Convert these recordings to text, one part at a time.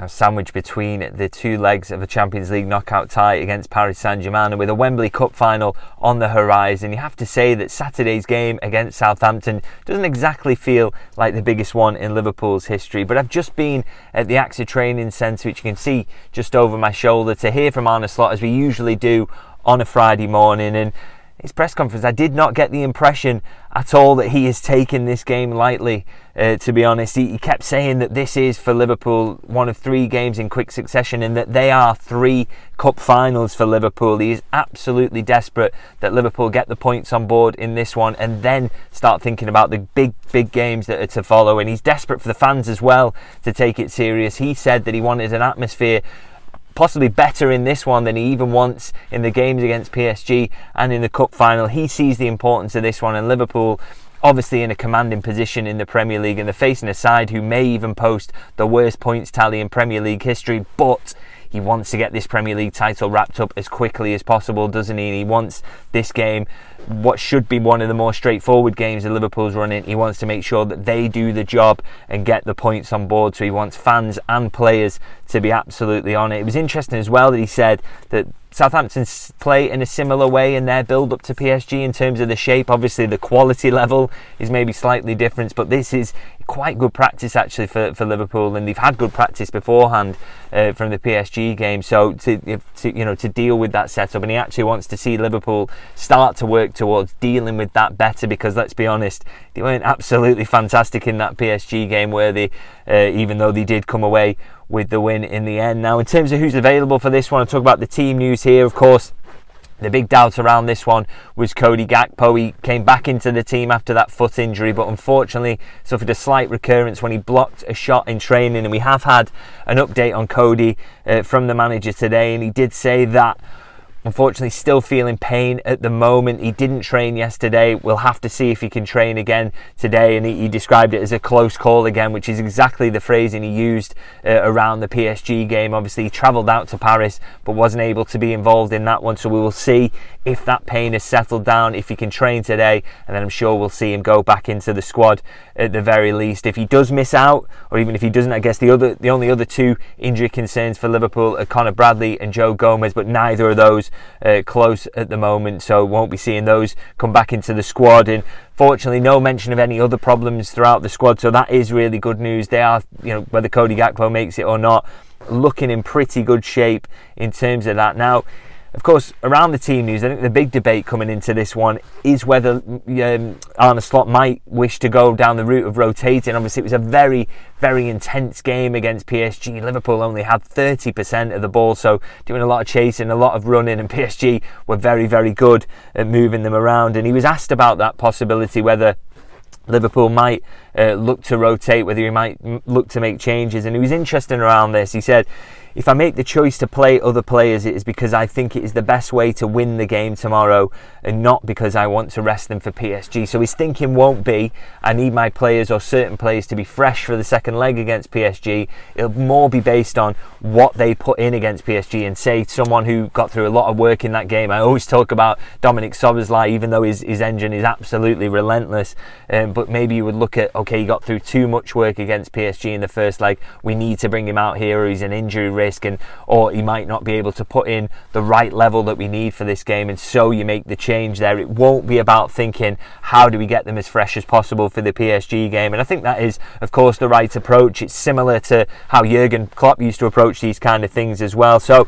sandwiched between the two legs of a Champions League knockout tie against Paris Saint-Germain, and with a Wembley Cup final on the horizon, you have to say that Saturday's game against Southampton doesn't exactly feel like the biggest one in Liverpool's history. But I've just been at the AXA Training Centre, which you can see just over my shoulder, to hear from Arne Slot, as we usually do on a Friday morning. And his press conference, I did not get the impression at all that he is taking this game lightly, to be honest. He kept saying that this is, for Liverpool, one of 3 games in quick succession, and that they are 3 cup finals for Liverpool. He is absolutely desperate that Liverpool get the points on board in this one and then start thinking about the big games that are to follow. And he's desperate for the fans as well to take it serious. He said that he wanted an atmosphere possibly better in this one than he even wants in the games against PSG and in the cup final. He sees the importance of this one, and Liverpool obviously in a commanding position in the Premier League, and they're facing a side who may even post the worst points tally in Premier League history, but he wants to get this Premier League title wrapped up as quickly as possible, doesn't he? And he wants this game, what should be one of the more straightforward games that Liverpool's running, he wants to make sure that they do the job and get the points on board. So he wants fans and players to be absolutely on it. It was interesting as well that he said that Southampton play in a similar way in their build up to PSG in terms of the shape. Obviously the quality level is maybe slightly different, but this is quite good practice actually for Liverpool, and they've had good practice beforehand from the PSG game, so to deal with that setup. And he actually wants to see Liverpool start to work towards dealing with that better, because let's be honest, they weren't absolutely fantastic in that PSG game, where they even though they did come away with the win in the end. Now, in terms of who's available for this one, I'll talk about the team news here. Of course, the big doubt around this one was Cody Gakpo. He came back into the team after that foot injury, but unfortunately suffered a slight recurrence when he blocked a shot in training. And we have had an update on Cody from the manager today, and he did say that unfortunately still feeling pain at the moment. He didn't train yesterday. We'll have to see if he can train again today, and he described it as a close call again, which is exactly the phrasing he used around the PSG game. Obviously he travelled out to Paris but wasn't able to be involved in that one, so we will see if that pain has settled down, if he can train today, and then I'm sure we'll see him go back into the squad at the very least. If he does miss out, or even if he doesn't, I guess the only other 2 injury concerns for Liverpool are Conor Bradley and Joe Gomez, but neither of those close at the moment, so won't be seeing those come back into the squad. And fortunately no mention of any other problems throughout the squad, so that is really good news. They are, whether Cody Gakpo makes it or not, looking in pretty good shape in terms of that. Now, of course, around the team news, I think the big debate coming into this one is whether Arne Slot might wish to go down the route of rotating. Obviously, it was a very, very intense game against PSG. Liverpool only had 30% of the ball, so doing a lot of chasing, a lot of running, and PSG were very, very good at moving them around. And he was asked about that possibility, whether Liverpool might look to rotate, whether he might look to make changes. And he was interested around this. He said, "If I make the choice to play other players, it is because I think it is the best way to win the game tomorrow, and not because I want to rest them for PSG." So his thinking won't be, I need my players or certain players to be fresh for the second leg against PSG. It'll more be based on what they put in against PSG. And say someone who got through a lot of work in that game, I always talk about Dominic Szoboszlai, even though his engine is absolutely relentless, but maybe you would look at, okay, he got through too much work against PSG in the first leg, we need to bring him out here, or he's an injury risk, or he might not be able to put in the right level that we need for this game, and so you make the change there. It won't be about thinking, how do we get them as fresh as possible for the PSG game? And I think that is, of course, the right approach. It's similar to how Jurgen Klopp used to approach these kind of things as well. So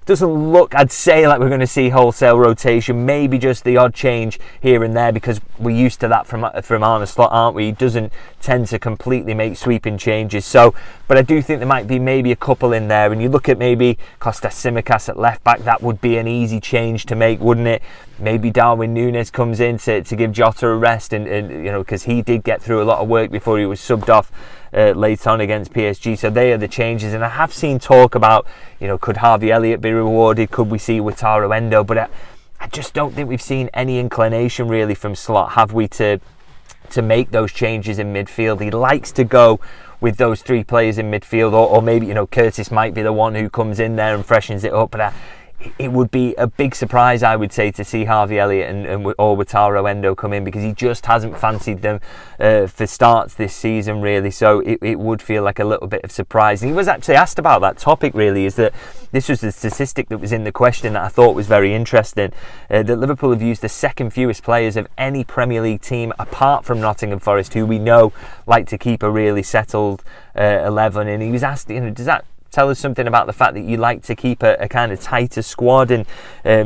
doesn't look, I'd say, like we're going to see wholesale rotation, maybe just the odd change here and there, because we're used to that from Arne Slot, aren't we? He doesn't tend to completely make sweeping changes. So, but I do think there might be maybe a couple in there. And you look at maybe Kostas Tsimikas at left back, that would be an easy change to make, wouldn't it? Maybe Darwin Núñez comes in to give Jota a rest, and because he did get through a lot of work before he was subbed off late on against PSG. So they are the changes. And I have seen talk about, could Harvey Elliott be rewarded? Could we see Wataru Endo? But I just don't think we've seen any inclination really from Slot, have we, to make those changes in midfield. He likes to go with those 3 players in midfield, or maybe Curtis might be the one who comes in there and freshens it up. But it would be a big surprise, I would say, to see Harvey Elliott or Wataru Endo come in, because he just hasn't fancied them for starts this season, really. So it would feel like a little bit of surprise. And he was actually asked about that topic, really, is that this was the statistic that was in the question that I thought was very interesting, that Liverpool have used the second fewest players of any Premier League team apart from Nottingham Forest, who we know like to keep a really settled 11. And he was asked, does that tell us something about the fact that you like to keep a kind of tighter squad? And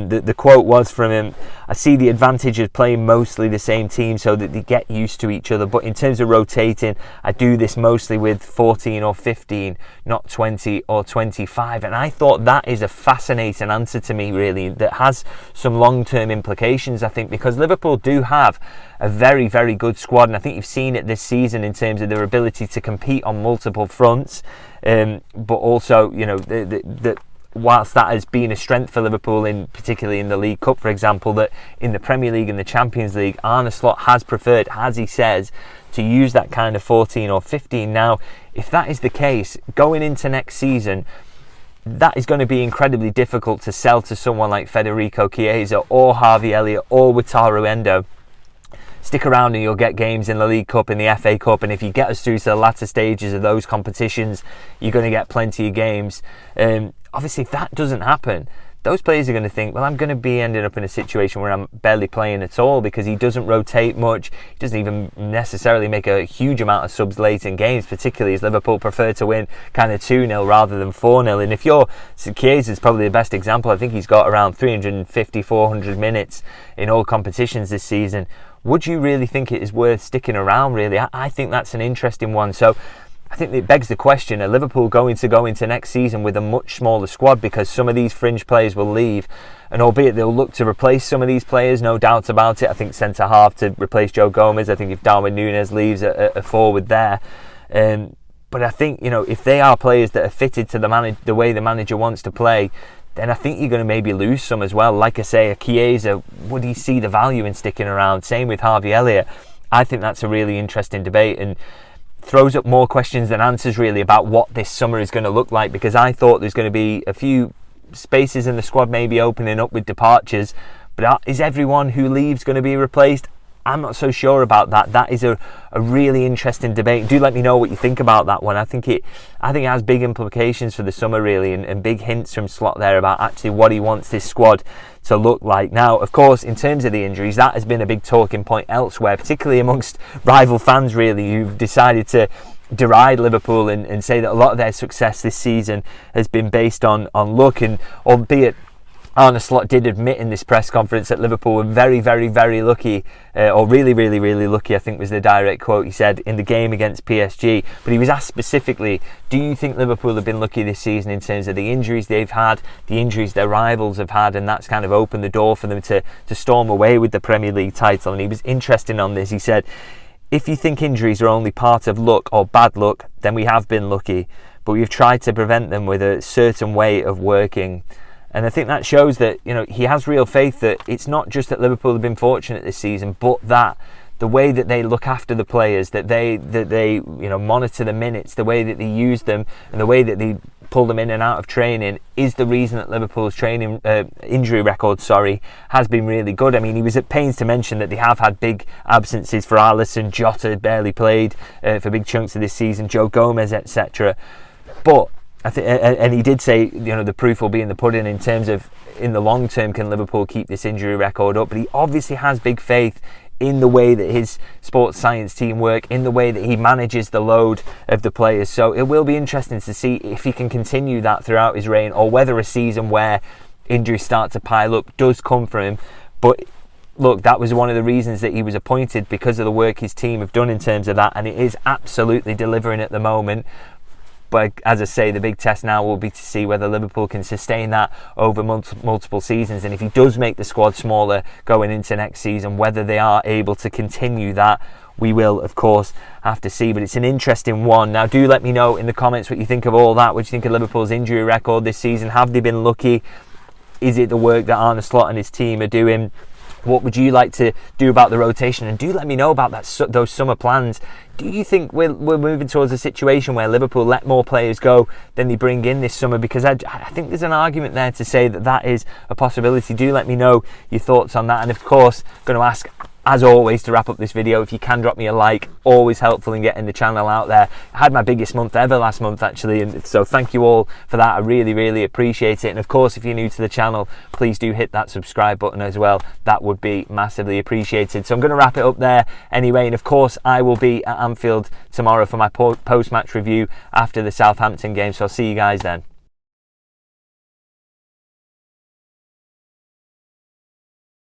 the quote was from him: "I see the advantage of playing mostly the same team so that they get used to each other. But in terms of rotating, I do this mostly with 14 or 15, not 20 or 25. And I thought that is a fascinating answer to me, really, that has some long-term implications, I think, because Liverpool do have a very, very good squad. And I think you've seen it this season in terms of their ability to compete on multiple fronts. But also, whilst that has been a strength for Liverpool, particularly in the League Cup, for example, that in the Premier League and the Champions League, Arne Slot has preferred, as he says, to use that kind of 14 or 15. Now, if that is the case, going into next season, that is going to be incredibly difficult to sell to someone like Federico Chiesa or Harvey Elliott or Wataru Endo. Stick around and you'll get games in the League Cup, in the FA Cup, and if you get us through to the latter stages of those competitions, you're going to get plenty of games. Obviously, if that doesn't happen, those players are going to think, well, I'm going to be ending up in a situation where I'm barely playing at all, because he doesn't rotate much. He doesn't even necessarily make a huge amount of subs late in games, particularly as Liverpool prefer to win kind of 2-0 rather than 4-0. And if Chiesa is probably the best example. I think he's got around 350, 400 minutes in all competitions this season. Would you really think it is worth sticking around, really? I think that's an interesting one. So I think it begs the question, are Liverpool going to go into next season with a much smaller squad because some of these fringe players will leave? And albeit they'll look to replace some of these players, no doubt about it. I think centre-half to replace Joe Gomez. I think if Darwin Núñez leaves, a forward there. But I think, if they are players that are fitted to the way the manager wants to play, then I think you're going to maybe lose some as well. Like I say, a Chiesa, would he see the value in sticking around? Same with Harvey Elliott. I think that's a really interesting debate and throws up more questions than answers, really, about what this summer is going to look like, because I thought there's going to be a few spaces in the squad maybe opening up with departures, but is everyone who leaves going to be replaced? I'm not so sure about that. That is a really interesting debate. Do let me know what you think about that one. I think it has big implications for the summer, really, and big hints from Slot there about actually what he wants this squad to look like. Now, of course, in terms of the injuries, that has been a big talking point elsewhere, particularly amongst rival fans, really, who've decided to deride Liverpool and say that a lot of their success this season has been based on luck. And albeit Arne Slot did admit in this press conference that Liverpool were very, very, very lucky, or really, really, really lucky, I think was the direct quote he said, in the game against PSG. But he was asked specifically, do you think Liverpool have been lucky this season in terms of the injuries they've had, the injuries their rivals have had, and that's kind of opened the door for them to storm away with the Premier League title? And he was interested on this. He said, if you think injuries are only part of luck or bad luck, then we have been lucky, but we've tried to prevent them with a certain way of working. And I think that shows that, he has real faith that it's not just that Liverpool have been fortunate this season, but that the way that they look after the players, that they monitor the minutes, the way that they use them, and the way that they pull them in and out of training is the reason that Liverpool's injury record has been really good. I mean, he was at pains to mention that they have had big absences for Alisson. Jota barely played for big chunks of this season, Joe Gomez, etc. But and he did say, the proof will be in the pudding in terms of, in the long term, can Liverpool keep this injury record up? But he obviously has big faith in the way that his sports science team work, in the way that he manages the load of the players. So it will be interesting to see if he can continue that throughout his reign, or whether a season where injuries start to pile up does come for him. But look, that was one of the reasons that he was appointed, because of the work his team have done in terms of that, and it is absolutely delivering at the moment. But as I say, the big test now will be to see whether Liverpool can sustain that over multiple seasons, and if he does make the squad smaller going into next season, whether they are able to continue that, we will, of course, have to see. But it's an interesting one. Now, do let me know in the comments what you think of all that. What do you think of Liverpool's injury record this season? Have they been lucky? Is it the work that Arne Slot and his team are doing? What would you like to do about the rotation? And do let me know about those summer plans. Do you think we're moving towards a situation where Liverpool let more players go than they bring in this summer? Because I think there's an argument there to say that is a possibility. Do let me know your thoughts on that. And of course, I'm going to ask, as always, to wrap up this video, if you can drop me a like, always helpful in getting the channel out there. I had my biggest month ever last month, actually, and so thank you all for that. I really, really appreciate it. And of course, if you're new to the channel, please do hit that subscribe button as well. That would be massively appreciated. So I'm going to wrap it up there anyway. And of course, I will be at Anfield tomorrow for my post-match review after the Southampton game. So I'll see you guys then.